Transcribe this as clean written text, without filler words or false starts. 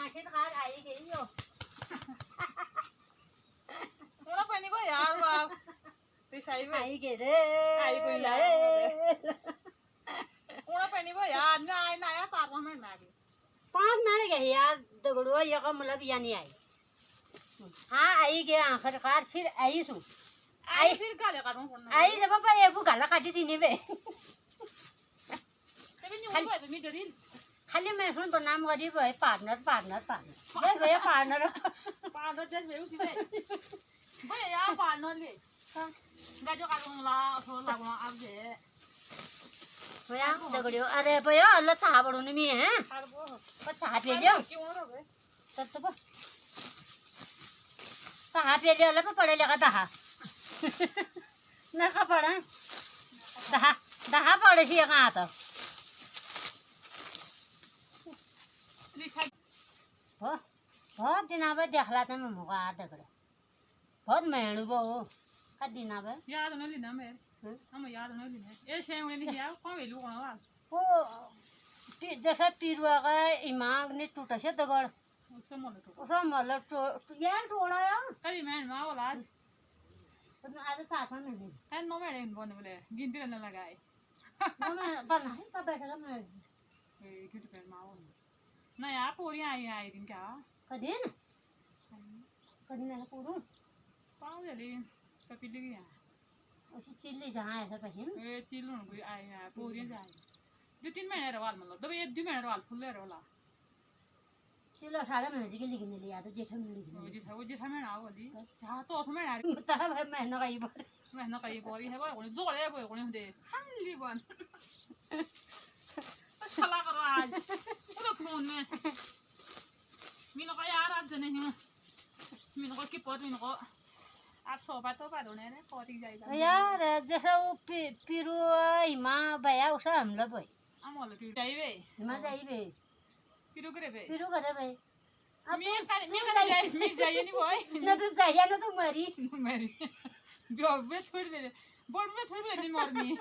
आखिरकार आई गई हो थोड़ा पानी को यार बाप ते सही में आई गई रे आई कोई यार थोड़ा पानी को यार ना आई ना यार 4 मिनट में आ गई 5 मिनट गए यार दगड़ो ये का मतलब या नहीं आई हाँ आई गया आखिरकार फिर आई सु आई फिर गाले काटूं फोन आई जब पापा ये गाला काटी थी नहीं बे तभी नहीं हुआ तो मैं डरी खाली मैं सुन तो नाम गरीब है पार्टनर ये भैया पार्टनर जैसे वे उसी से भैया यार पार्टनर ले गाजो काटूं ला थोड़ा लगवा अब जे भैया दगड़ियो अरे भैया अल्लाह चाह बड़ोने में है और वो पर चाह पी लियो क्यों हो गए तब तो चाह पी लियो अल्लाह पे पड़े लगा दहा ना का पड़ा दहा पड़े सी कहाँ तो बहुत दिन आवे देखला था मैं मुका दगड़ बहुत मेहनत वो का दिन आवे याद नहीं लेना मेरे हम याद नहीं लेना ये शेम नहीं यार कौन वेलू कौन वाल वो जैसा पीरुआ का इमाग ने टूटा से दगड़ उससे मतलब यार थोड़ा यार कभी मैं ना वाला तो आज साथ में नहीं है नो मैं नहीं बोलने बोले गिनती करने लगाए नो मैं बना है पता है मैं क्यों तो माओ ना यार पूरी आई दिन क्या कदीन ना पूरू पाँव जले कभी लगी है उसी चिल्ली जहाँ ऐसा पहन ये चिल्लों कोई आई है पूरी जाए 2-3 महीने रवाल मतलब दबे 2 महीने रवाल फुल रवाला चिल्लो 18 महीने की लिखने लिया तो जेठा में लिखने वो जेठा में ना वाली जहाँ तो उसमें ना तब है महीना का ही बार महीना का ये बोली है वो जोड़े कोई होते खाली बन चला करो आज पूरा फोन में मीनो का यार आज नहीं हूँ मीनो को की पौध मीनो को आप सोफा तो पा दो ने पौधी जाएगा यार जैसा वो पीरू हिमा भैया उसे हम लोग भाई हम वाले पीरू जाइए हिमा जाइए पीरू करे भाई मैं जाइए नहीं भाई ना तू जाइए ना तू मरी मेरी जो बे थोड़ी देर बोल में थोड़ी देर नहीं मरनी